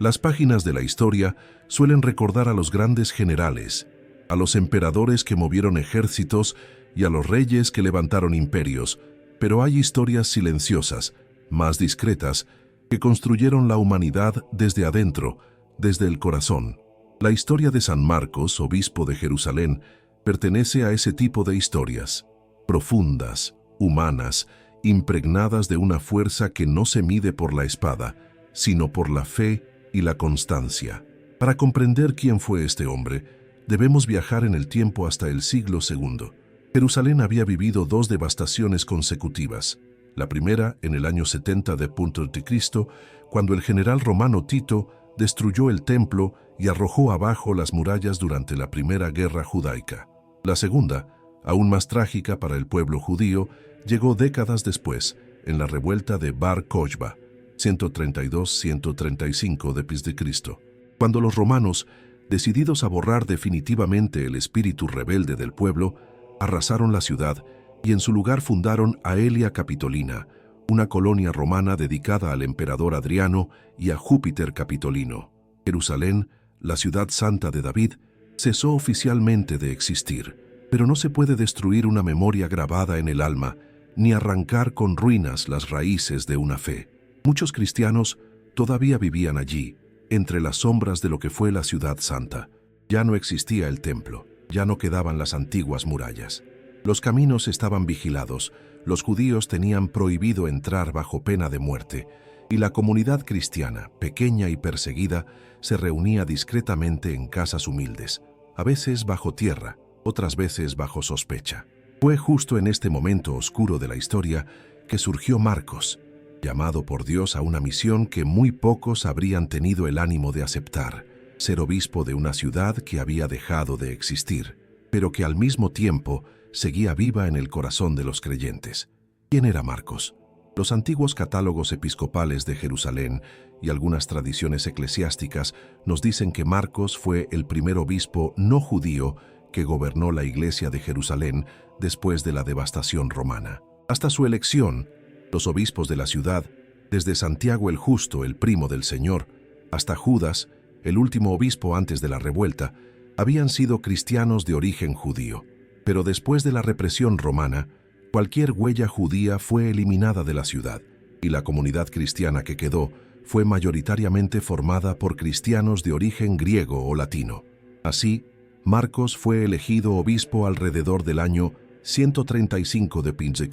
Las páginas de la historia suelen recordar a los grandes generales, a los emperadores que movieron ejércitos y a los reyes que levantaron imperios, pero hay historias silenciosas, más discretas, que construyeron la humanidad desde adentro, desde el corazón. La historia de San Marcos, obispo de Jerusalén, pertenece a ese tipo de historias, profundas, humanas, impregnadas de una fuerza que no se mide por la espada, sino por la fe y la constancia. Para comprender quién fue este hombre, debemos viajar en el tiempo hasta el siglo II. Jerusalén había vivido dos devastaciones consecutivas. La primera en el año 70 d.C., cuando el general romano Tito destruyó el templo y arrojó abajo las murallas durante la Primera Guerra Judaica. La segunda, aún más trágica para el pueblo judío, llegó décadas después, en la revuelta de Bar Kokhba, 132-135 d.C., cuando los romanos, decididos a borrar definitivamente el espíritu rebelde del pueblo, arrasaron la ciudad y en su lugar fundaron Aelia Capitolina, una colonia romana dedicada al emperador Adriano y a Júpiter Capitolino. Jerusalén, la ciudad santa de David, cesó oficialmente de existir, pero no se puede destruir una memoria grabada en el alma, ni arrancar con ruinas las raíces de una fe. Muchos cristianos todavía vivían allí, entre las sombras de lo que fue la ciudad santa. Ya no existía el templo, ya no quedaban las antiguas murallas. Los caminos estaban vigilados, los judíos tenían prohibido entrar bajo pena de muerte, y la comunidad cristiana, pequeña y perseguida, se reunía discretamente en casas humildes, a veces bajo tierra, otras veces bajo sospecha. Fue justo en este momento oscuro de la historia que surgió Marcos, llamado por Dios a una misión que muy pocos habrían tenido el ánimo de aceptar: ser obispo de una ciudad que había dejado de existir, pero que al mismo tiempo seguía viva en el corazón de los creyentes. ¿Quién era Marcos? Los antiguos catálogos episcopales de Jerusalén y algunas tradiciones eclesiásticas nos dicen que Marcos fue el primer obispo no judío que gobernó la iglesia de Jerusalén después de la devastación romana. Hasta su elección, los obispos de la ciudad, desde Santiago el Justo, el primo del Señor, hasta Judas, el último obispo antes de la revuelta, habían sido cristianos de origen judío. Pero después de la represión romana, cualquier huella judía fue eliminada de la ciudad, y la comunidad cristiana que quedó fue mayoritariamente formada por cristianos de origen griego o latino. Así, Marcos fue elegido obispo alrededor del año 135 d.C.,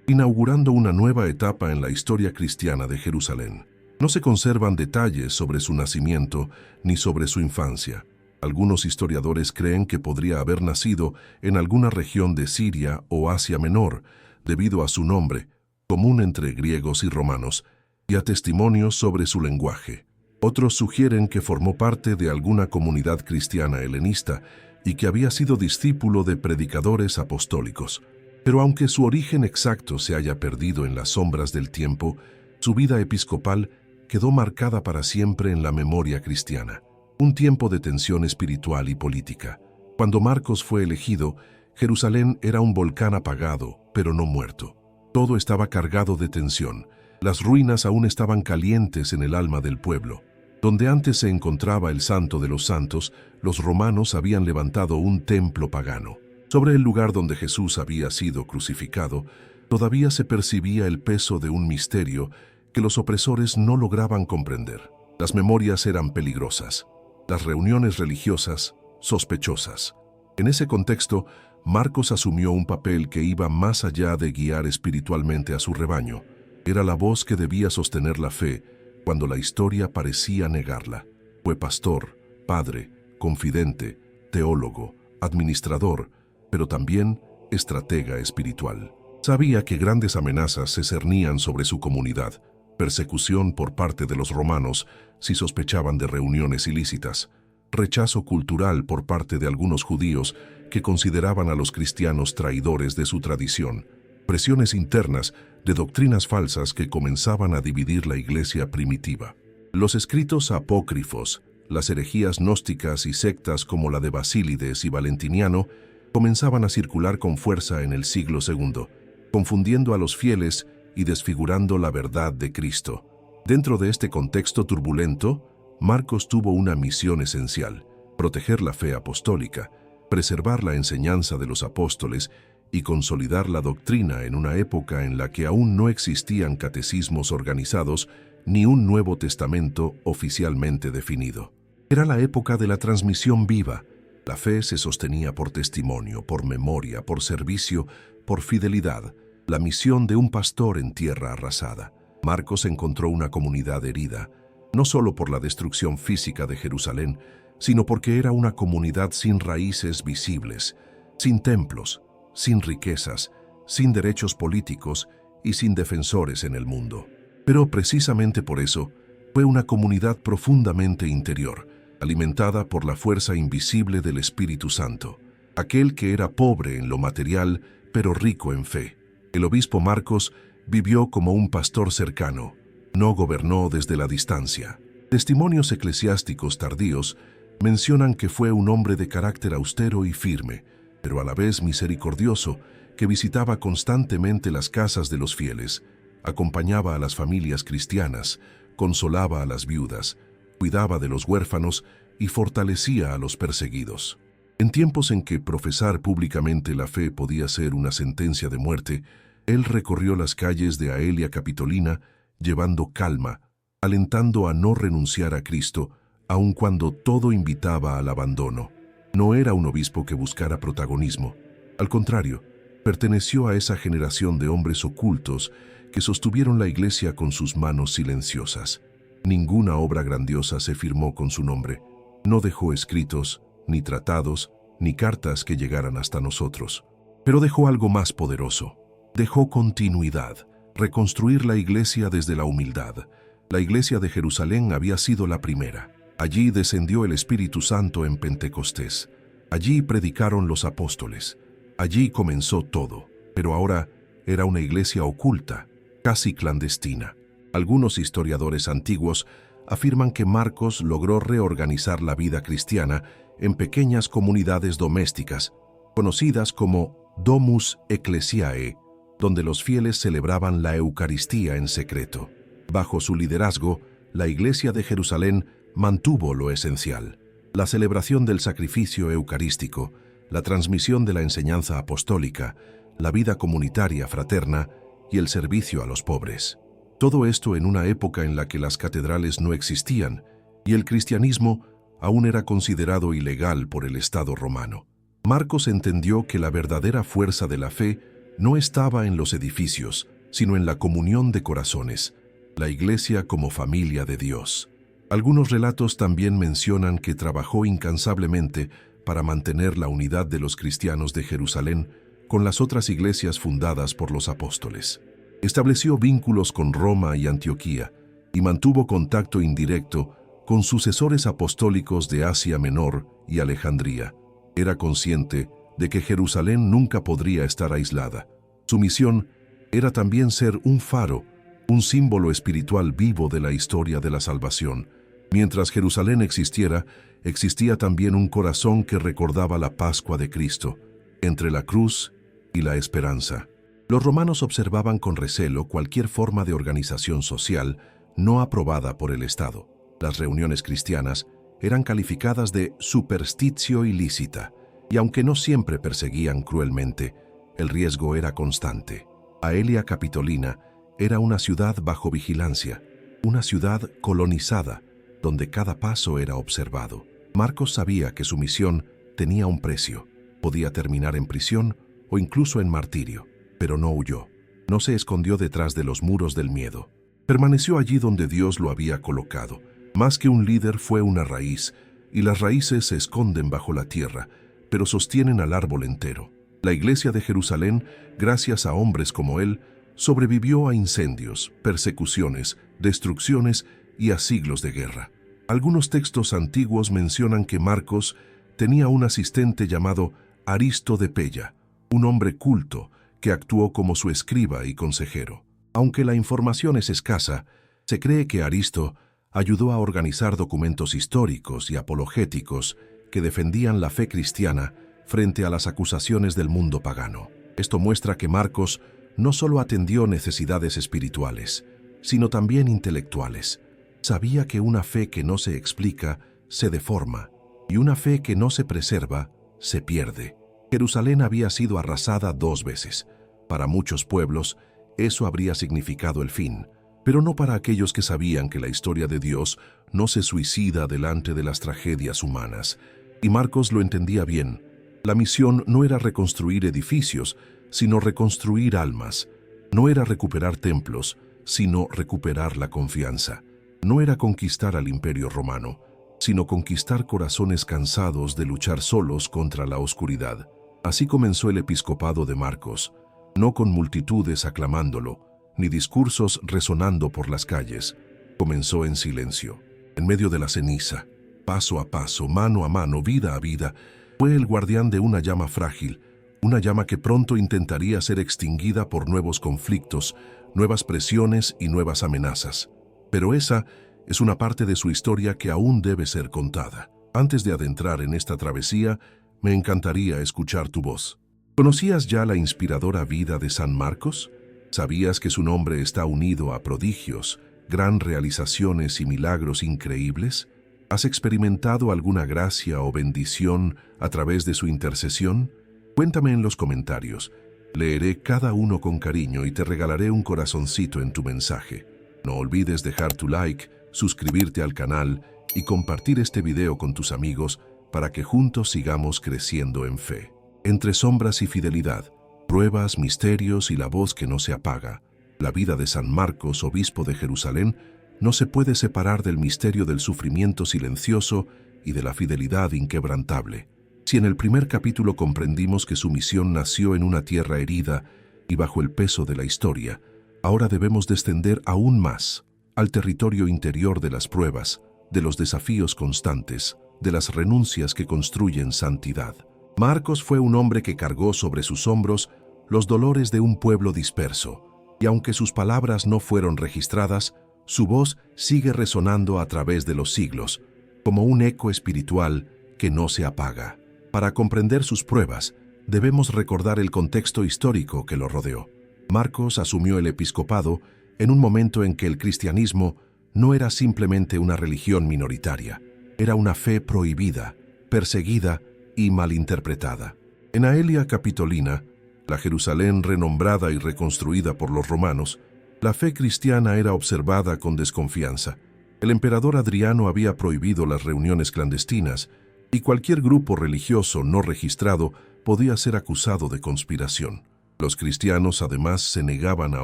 inaugurando una nueva etapa en la historia cristiana de Jerusalén. No se conservan detalles sobre su nacimiento ni sobre su infancia. Algunos historiadores creen que podría haber nacido en alguna región de Siria o Asia Menor, debido a su nombre, común entre griegos y romanos, y a testimonios sobre su lenguaje. Otros sugieren que formó parte de alguna comunidad cristiana helenista y que había sido discípulo de predicadores apostólicos. Pero aunque su origen exacto se haya perdido en las sombras del tiempo, su vida episcopal quedó marcada para siempre en la memoria cristiana. Un tiempo de tensión espiritual y política. Cuando Marcos fue elegido, Jerusalén era un volcán apagado, pero no muerto. Todo estaba cargado de tensión. Las ruinas aún estaban calientes en el alma del pueblo. Donde antes se encontraba el Santo de los Santos, los romanos habían levantado un templo pagano. Sobre el lugar donde Jesús había sido crucificado, todavía se percibía el peso de un misterio que los opresores no lograban comprender. Las memorias eran peligrosas. Las reuniones religiosas, sospechosas. En ese contexto, Marcos asumió un papel que iba más allá de guiar espiritualmente a su rebaño. Era la voz que debía sostener la fe cuando la historia parecía negarla. Fue pastor, padre, confidente, teólogo, administrador, pero también estratega espiritual. Sabía que grandes amenazas se cernían sobre su comunidad: persecución por parte de los romanos si sospechaban de reuniones ilícitas, rechazo cultural por parte de algunos judíos que consideraban a los cristianos traidores de su tradición, presiones internas de doctrinas falsas que comenzaban a dividir la iglesia primitiva. Los escritos apócrifos, las herejías gnósticas y sectas como la de Basílides y Valentiniano comenzaban a circular con fuerza en el siglo II, confundiendo a los fieles y desfigurando la verdad de Cristo. Dentro de este contexto turbulento, Marcos tuvo una misión esencial: proteger la fe apostólica, preservar la enseñanza de los apóstoles y consolidar la doctrina en una época en la que aún no existían catecismos organizados ni un Nuevo Testamento oficialmente definido. Era la época de la transmisión viva. La fe se sostenía por testimonio, por memoria, por servicio, por fidelidad, la misión de un pastor en tierra arrasada. Marcos encontró una comunidad herida, no solo por la destrucción física de Jerusalén, sino porque era una comunidad sin raíces visibles, sin templos, sin riquezas, sin derechos políticos y sin defensores en el mundo. Pero precisamente por eso, fue una comunidad profundamente interior, alimentada por la fuerza invisible del Espíritu Santo, aquel que era pobre en lo material, pero rico en fe. El obispo Marcos vivió como un pastor cercano, no gobernó desde la distancia. Testimonios eclesiásticos tardíos mencionan que fue un hombre de carácter austero y firme, pero a la vez misericordioso, que visitaba constantemente las casas de los fieles, acompañaba a las familias cristianas, consolaba a las viudas, cuidaba de los huérfanos y fortalecía a los perseguidos. En tiempos en que profesar públicamente la fe podía ser una sentencia de muerte, él recorrió las calles de Aelia Capitolina llevando calma, alentando a no renunciar a Cristo, aun cuando todo invitaba al abandono. No era un obispo que buscara protagonismo. Al contrario, perteneció a esa generación de hombres ocultos que sostuvieron la Iglesia con sus manos silenciosas. Ninguna obra grandiosa se firmó con su nombre. No dejó escritos, ni tratados, ni cartas que llegaran hasta nosotros. Pero dejó algo más poderoso. Dejó continuidad, reconstruir la Iglesia desde la humildad. La Iglesia de Jerusalén había sido la primera. Allí descendió el Espíritu Santo en Pentecostés. Allí predicaron los apóstoles. Allí comenzó todo. Pero ahora era una iglesia oculta, casi clandestina. Algunos historiadores antiguos afirman que Marcos logró reorganizar la vida cristiana en pequeñas comunidades domésticas, conocidas como Domus Ecclesiae, donde los fieles celebraban la Eucaristía en secreto. Bajo su liderazgo, la Iglesia de Jerusalén mantuvo lo esencial: la celebración del sacrificio eucarístico, la transmisión de la enseñanza apostólica, la vida comunitaria fraterna y el servicio a los pobres. Todo esto en una época en la que las catedrales no existían y el cristianismo aún era considerado ilegal por el Estado romano. Marcos entendió que la verdadera fuerza de la fe no estaba en los edificios, sino en la comunión de corazones, la Iglesia como familia de Dios. Algunos relatos también mencionan que trabajó incansablemente para mantener la unidad de los cristianos de Jerusalén con las otras iglesias fundadas por los apóstoles. Estableció vínculos con Roma y Antioquía y mantuvo contacto indirecto con sucesores apostólicos de Asia Menor y Alejandría. Era consciente de que Jerusalén nunca podría estar aislada. Su misión era también ser un faro, un símbolo espiritual vivo de la historia de la salvación. Mientras Jerusalén existiera, existía también un corazón que recordaba la Pascua de Cristo, entre la cruz y la esperanza. Los romanos observaban con recelo cualquier forma de organización social no aprobada por el Estado. Las reuniones cristianas eran calificadas de superstitio ilícita, y aunque no siempre perseguían cruelmente, el riesgo era constante. Aelia Capitolina era una ciudad bajo vigilancia, una ciudad colonizada, donde cada paso era observado. Marcos sabía que su misión tenía un precio. Podía terminar en prisión o incluso en martirio, pero no huyó. No se escondió detrás de los muros del miedo. Permaneció allí donde Dios lo había colocado. Más que un líder, fue una raíz, y las raíces se esconden bajo la tierra, pero sostienen al árbol entero. La Iglesia de Jerusalén, gracias a hombres como él, sobrevivió a incendios, persecuciones, destrucciones y a siglos de guerra. Algunos textos antiguos mencionan que Marcos tenía un asistente llamado Aristo de Pella, un hombre culto que actuó como su escriba y consejero. Aunque la información es escasa, se cree que Aristo ayudó a organizar documentos históricos y apologéticos que defendían la fe cristiana frente a las acusaciones del mundo pagano. Esto muestra que Marcos no solo atendió necesidades espirituales, sino también intelectuales. sabía que una fe que no se explica se deforma y una fe que no se preserva se pierde. Jerusalén había sido arrasada 2 veces. Para muchos pueblos, eso habría significado el fin, pero no para aquellos que sabían que la historia de Dios no se suicida delante de las tragedias humanas. Y Marcos lo entendía bien. La misión no era reconstruir edificios, sino reconstruir almas. No era recuperar templos, sino recuperar la confianza. No era conquistar al Imperio Romano, sino conquistar corazones cansados de luchar solos contra la oscuridad. Así comenzó el episcopado de Marcos, no con multitudes aclamándolo, ni discursos resonando por las calles. Comenzó en silencio, en medio de la ceniza, paso a paso, mano a mano, vida a vida. Fue el guardián de una llama frágil, una llama que pronto intentaría ser extinguida por nuevos conflictos, nuevas presiones y nuevas amenazas. Pero esa es una parte de su historia que aún debe ser contada. Antes de adentrar en esta travesía, me encantaría escuchar tu voz. ¿Conocías ya la inspiradora vida de San Marcos? ¿Sabías que su nombre está unido a prodigios, gran realizaciones y milagros increíbles? ¿Has experimentado alguna gracia o bendición a través de su intercesión? Cuéntame en los comentarios. Leeré cada uno con cariño y te regalaré un corazoncito en tu mensaje. No olvides dejar tu like, suscribirte al canal y compartir este video con tus amigos para que juntos sigamos creciendo en fe. Entre sombras y fidelidad, pruebas, misterios y la voz que no se apaga, la vida de San Marcos, obispo de Jerusalén, no se puede separar del misterio del sufrimiento silencioso y de la fidelidad inquebrantable. Si en el primer capítulo comprendimos que su misión nació en una tierra herida y bajo el peso de la historia, ahora debemos descender aún más al territorio interior de las pruebas, de los desafíos constantes, de las renuncias que construyen santidad. Marcos fue un hombre que cargó sobre sus hombros los dolores de un pueblo disperso, y aunque sus palabras no fueron registradas, su voz sigue resonando a través de los siglos, como un eco espiritual que no se apaga. Para comprender sus pruebas, debemos recordar el contexto histórico que lo rodeó. Marcos asumió el episcopado en un momento en que el cristianismo no era simplemente una religión minoritaria, era una fe prohibida, perseguida y malinterpretada. En Aelia Capitolina, la Jerusalén renombrada y reconstruida por los romanos, la fe cristiana era observada con desconfianza. El emperador Adriano había prohibido las reuniones clandestinas y cualquier grupo religioso no registrado podía ser acusado de conspiración. Los cristianos además se negaban a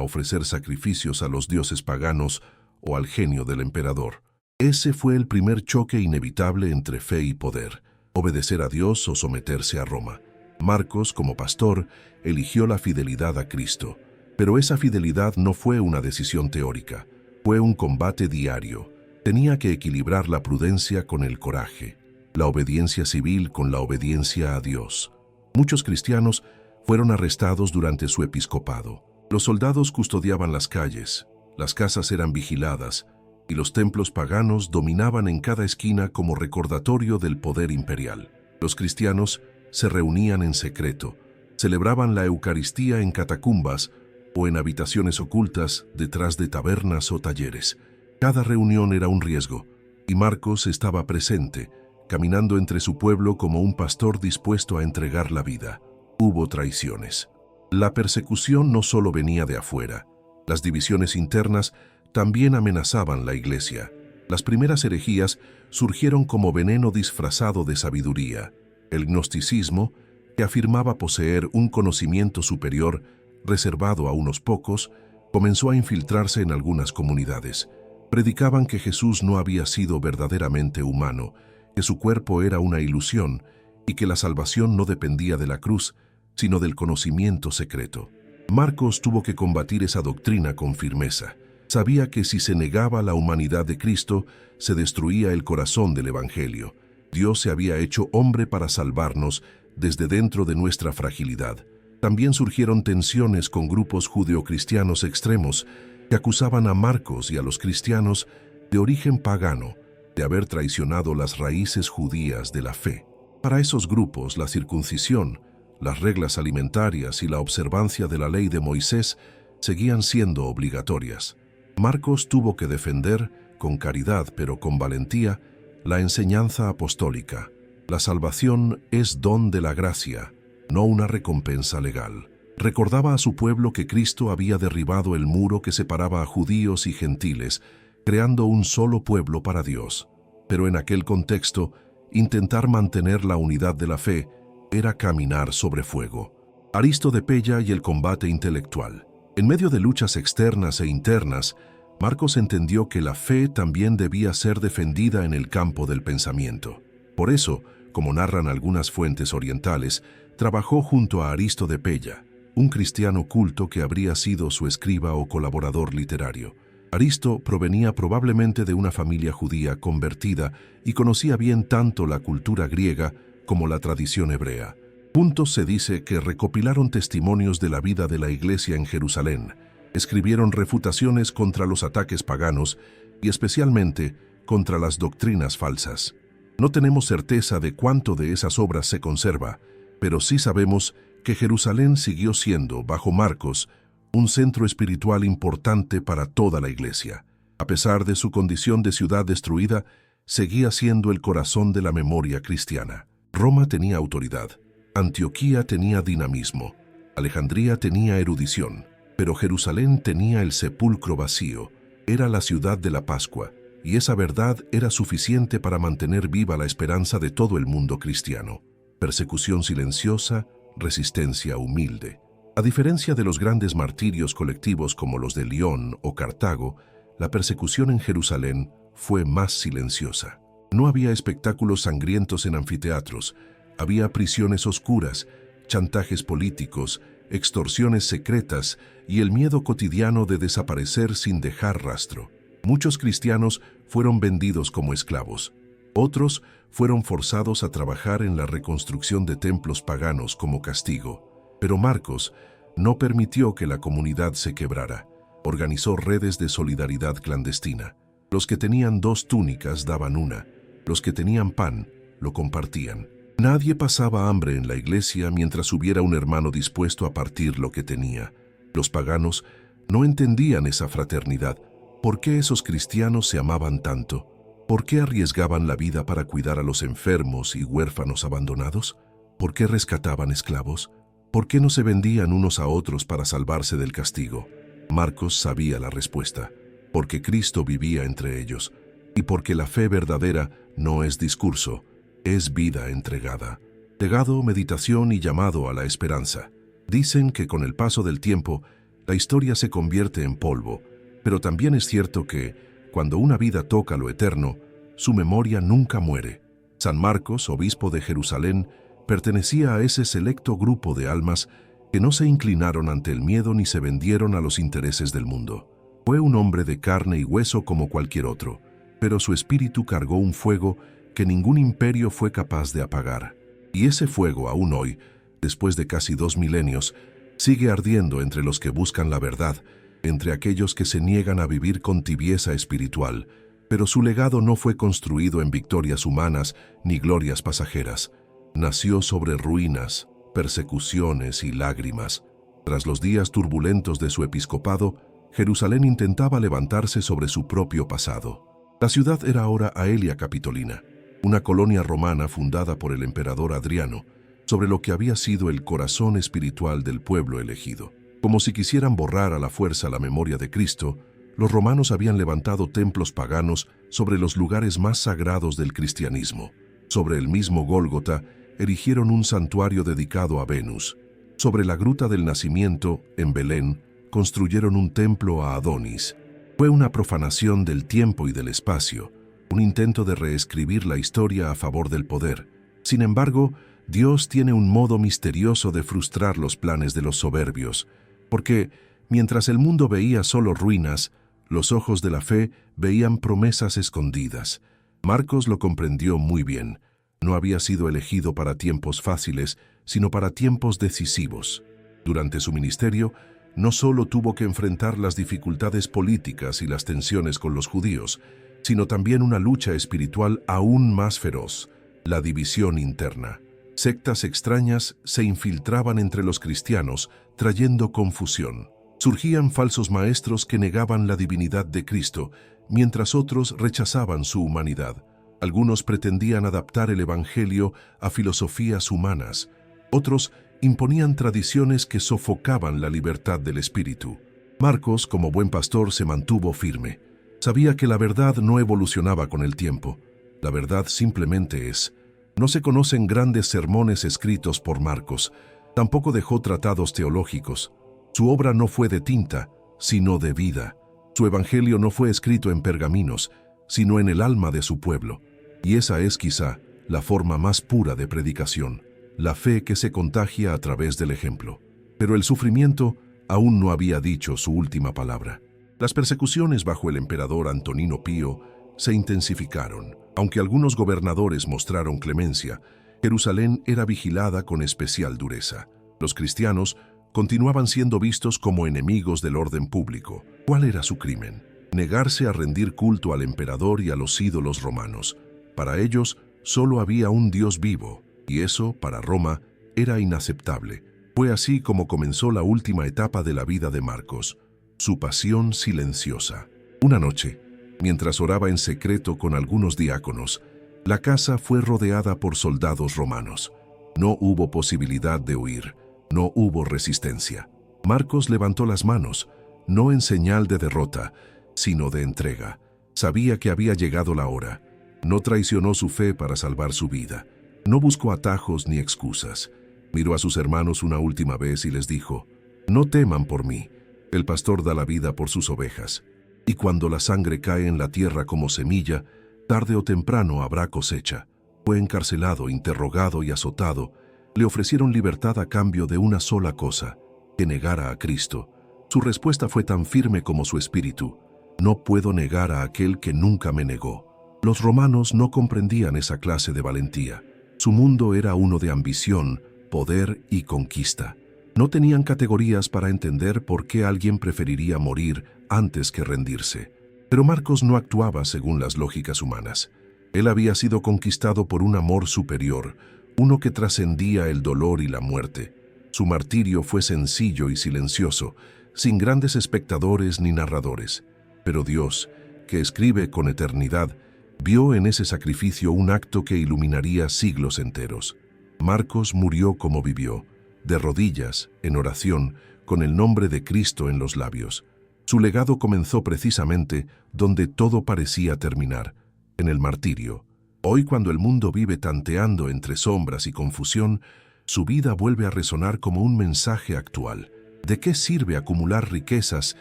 ofrecer sacrificios a los dioses paganos o al genio del emperador. Ese fue el primer choque inevitable entre fe y poder, obedecer a Dios o someterse a Roma. Marcos, como pastor, eligió la fidelidad a Cristo. Pero esa fidelidad no fue una decisión teórica, fue un combate diario. Tenía que equilibrar la prudencia con el coraje, la obediencia civil con la obediencia a Dios. Muchos cristianos fueron arrestados durante su episcopado. Los soldados custodiaban las calles, las casas eran vigiladas, y los templos paganos dominaban en cada esquina como recordatorio del poder imperial. Los cristianos se reunían en secreto, celebraban la Eucaristía en catacumbas o en habitaciones ocultas detrás de tabernas o talleres. Cada reunión era un riesgo, y Marcos estaba presente, caminando entre su pueblo como un pastor dispuesto a entregar la vida. Hubo traiciones. La persecución no solo venía de afuera, las divisiones internas también amenazaban la iglesia. Las primeras herejías surgieron como veneno disfrazado de sabiduría. El gnosticismo, que afirmaba poseer un conocimiento superior reservado a unos pocos, comenzó a infiltrarse en algunas comunidades. Predicaban que Jesús no había sido verdaderamente humano, que su cuerpo era una ilusión y que la salvación no dependía de la cruz, sino del conocimiento secreto. Marcos tuvo que combatir esa doctrina con firmeza. Sabía que si se negaba la humanidad de Cristo, se destruía el corazón del Evangelio. Dios se había hecho hombre para salvarnos desde dentro de nuestra fragilidad. También surgieron tensiones con grupos judeocristianos extremos que acusaban a Marcos y a los cristianos de origen pagano de haber traicionado las raíces judías de la fe. Para esos grupos, la circuncisión, las reglas alimentarias y la observancia de la ley de Moisés seguían siendo obligatorias. Marcos tuvo que defender con caridad pero con valentía, la enseñanza apostólica. La salvación es don de la gracia, no una recompensa legal. Recordaba a su pueblo que Cristo había derribado el muro que separaba a judíos y gentiles, creando un solo pueblo para Dios. Pero en aquel contexto, intentar mantener la unidad de la fe era caminar sobre fuego. Aristo de Pella y el combate intelectual. En medio de luchas externas e internas, Marcos entendió que la fe también debía ser defendida en el campo del pensamiento. Por eso, como narran algunas fuentes orientales, trabajó junto a Aristo de Pella, un cristiano culto que habría sido su escriba o colaborador literario. Aristo provenía probablemente de una familia judía convertida y conocía bien tanto la cultura griega como la tradición hebrea. Juntos se dice que recopilaron testimonios de la vida de la Iglesia en Jerusalén, escribieron refutaciones contra los ataques paganos y especialmente contra las doctrinas falsas. No tenemos certeza de cuánto de esas obras se conserva, pero sí sabemos que Jerusalén siguió siendo, bajo Marcos, un centro espiritual importante para toda la Iglesia. A pesar de su condición de ciudad destruida, seguía siendo el corazón de la memoria cristiana. Roma tenía autoridad, Antioquía tenía dinamismo, Alejandría tenía erudición, pero Jerusalén tenía el sepulcro vacío, era la ciudad de la Pascua, y esa verdad era suficiente para mantener viva la esperanza de todo el mundo cristiano. Persecución silenciosa, resistencia humilde. A diferencia de los grandes martirios colectivos como los de León o Cartago, la persecución en Jerusalén fue más silenciosa. No había espectáculos sangrientos en anfiteatros, había prisiones oscuras, chantajes políticos, extorsiones secretas y el miedo cotidiano de desaparecer sin dejar rastro. Muchos cristianos fueron vendidos como esclavos. Otros fueron forzados a trabajar en la reconstrucción de templos paganos como castigo. Pero Marcos no permitió que la comunidad se quebrara. Organizó redes de solidaridad clandestina. Los que tenían 2 túnicas daban una. Los que tenían pan lo compartían. Nadie pasaba hambre en la iglesia mientras hubiera un hermano dispuesto a partir lo que tenía. Los paganos no entendían esa fraternidad. ¿Por qué esos cristianos se amaban tanto? ¿Por qué arriesgaban la vida para cuidar a los enfermos y huérfanos abandonados? ¿Por qué rescataban esclavos? ¿Por qué no se vendían unos a otros para salvarse del castigo? Marcos sabía la respuesta. Porque Cristo vivía entre ellos. Y porque la fe verdadera no es discurso, es vida entregada. Legado, meditación y llamado a la esperanza. Dicen que con el paso del tiempo, la historia se convierte en polvo, pero también es cierto que, cuando una vida toca lo eterno, su memoria nunca muere. San Marcos, obispo de Jerusalén, pertenecía a ese selecto grupo de almas que no se inclinaron ante el miedo ni se vendieron a los intereses del mundo. Fue un hombre de carne y hueso como cualquier otro, pero su espíritu cargó un fuego que ningún imperio fue capaz de apagar. Y ese fuego aún hoy, después de casi 2 milenios, sigue ardiendo entre los que buscan la verdad, entre aquellos que se niegan a vivir con tibieza espiritual, pero su legado no fue construido en victorias humanas ni glorias pasajeras. Nació sobre ruinas, persecuciones y lágrimas. Tras los días turbulentos de su episcopado, Jerusalén intentaba levantarse sobre su propio pasado. La ciudad era ahora Aelia Capitolina, una colonia romana fundada por el emperador Adriano, sobre lo que había sido el corazón espiritual del pueblo elegido. Como si quisieran borrar a la fuerza la memoria de Cristo, los romanos habían levantado templos paganos sobre los lugares más sagrados del cristianismo. Sobre el mismo Gólgota erigieron un santuario dedicado a Venus. Sobre la Gruta del Nacimiento, en Belén, construyeron un templo a Adonis. Fue una profanación del tiempo y del espacio, un intento de reescribir la historia a favor del poder. Sin embargo, Dios tiene un modo misterioso de frustrar los planes de los soberbios, porque, mientras el mundo veía solo ruinas, los ojos de la fe veían promesas escondidas. Marcos lo comprendió muy bien. No había sido elegido para tiempos fáciles, sino para tiempos decisivos. Durante su ministerio, no solo tuvo que enfrentar las dificultades políticas y las tensiones con los judíos, sino también una lucha espiritual aún más feroz, la división interna. Sectas extrañas se infiltraban entre los cristianos, trayendo confusión. Surgían falsos maestros que negaban la divinidad de Cristo, mientras otros rechazaban su humanidad. Algunos pretendían adaptar el Evangelio a filosofías humanas. Otros imponían tradiciones que sofocaban la libertad del espíritu. Marcos, como buen pastor, se mantuvo firme. Sabía que la verdad no evolucionaba con el tiempo. La verdad simplemente es. No se conocen grandes sermones escritos por Marcos. Tampoco dejó tratados teológicos. Su obra no fue de tinta, sino de vida. Su evangelio no fue escrito en pergaminos, sino en el alma de su pueblo. Y esa es quizá la forma más pura de predicación, la fe que se contagia a través del ejemplo. Pero el sufrimiento aún no había dicho su última palabra. Las persecuciones bajo el emperador Antonino Pío se intensificaron. Aunque algunos gobernadores mostraron clemencia, Jerusalén era vigilada con especial dureza. Los cristianos continuaban siendo vistos como enemigos del orden público. ¿Cuál era su crimen? Negarse a rendir culto al emperador y a los ídolos romanos. Para ellos, solo había un Dios vivo, y eso, para Roma, era inaceptable. Fue así como comenzó la última etapa de la vida de Marcos, su pasión silenciosa. Una noche, mientras oraba en secreto con algunos diáconos, la casa fue rodeada por soldados romanos. No hubo posibilidad de huir. No hubo resistencia. Marcos levantó las manos, no en señal de derrota, sino de entrega. Sabía que había llegado la hora. No traicionó su fe para salvar su vida. No buscó atajos ni excusas. Miró a sus hermanos una última vez y les dijo: «No teman por mí. El pastor da la vida por sus ovejas. Y cuando la sangre cae en la tierra como semilla, tarde o temprano habrá cosecha». Fue encarcelado, interrogado y azotado. Le ofrecieron libertad a cambio de una sola cosa: que negara a Cristo. Su respuesta fue tan firme como su espíritu: «No puedo negar a aquel que nunca me negó». Los romanos no comprendían esa clase de valentía. Su mundo era uno de ambición, poder y conquista. No tenían categorías para entender por qué alguien preferiría morir antes que rendirse. Pero Marcos no actuaba según las lógicas humanas. Él había sido conquistado por un amor superior, uno que trascendía el dolor y la muerte. Su martirio fue sencillo y silencioso, sin grandes espectadores ni narradores. Pero Dios, que escribe con eternidad, vio en ese sacrificio un acto que iluminaría siglos enteros. Marcos murió como vivió, de rodillas, en oración, con el nombre de Cristo en los labios. Su legado comenzó precisamente donde todo parecía terminar, en el martirio. Hoy, cuando el mundo vive tanteando entre sombras y confusión, su vida vuelve a resonar como un mensaje actual. ¿De qué sirve acumular riquezas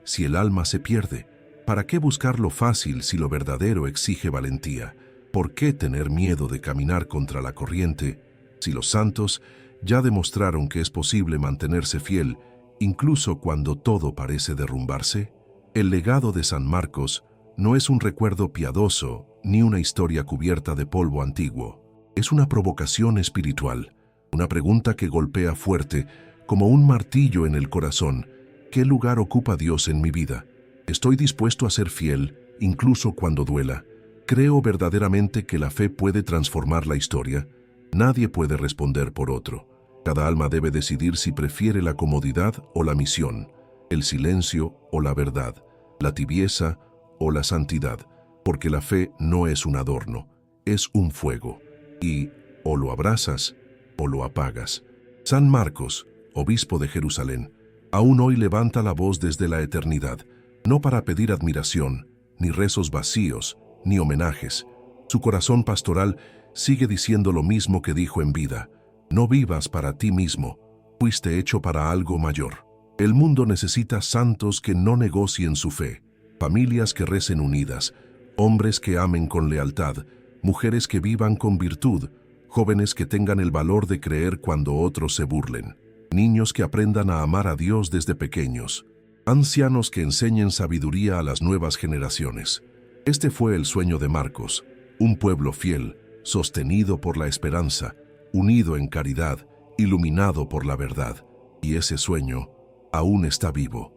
si el alma se pierde? ¿Para qué buscar lo fácil si lo verdadero exige valentía? ¿Por qué tener miedo de caminar contra la corriente si los santos ya demostraron que es posible mantenerse fiel incluso cuando todo parece derrumbarse? El legado de San Marcos no es un recuerdo piadoso ni una historia cubierta de polvo antiguo. Es una provocación espiritual, una pregunta que golpea fuerte como un martillo en el corazón. ¿Qué lugar ocupa Dios en mi vida? ¿Estoy dispuesto a ser fiel, incluso cuando duela? ¿Creo verdaderamente que la fe puede transformar la historia? Nadie puede responder por otro. Cada alma debe decidir si prefiere la comodidad o la misión, el silencio o la verdad, la tibieza o la santidad, porque la fe no es un adorno, es un fuego, y o lo abrazas o lo apagas. San Marcos, obispo de Jerusalén, aún hoy levanta la voz desde la eternidad, no para pedir admiración, ni rezos vacíos, ni homenajes. Su corazón pastoral sigue diciendo lo mismo que dijo en vida: no vivas para ti mismo, fuiste hecho para algo mayor. El mundo necesita santos que no negocien su fe, familias que recen unidas, hombres que amen con lealtad, mujeres que vivan con virtud, jóvenes que tengan el valor de creer cuando otros se burlen, niños que aprendan a amar a Dios desde pequeños, ancianos que enseñen sabiduría a las nuevas generaciones. Este fue el sueño de Marcos, un pueblo fiel, sostenido por la esperanza, unido en caridad, iluminado por la verdad. Y ese sueño aún está vivo.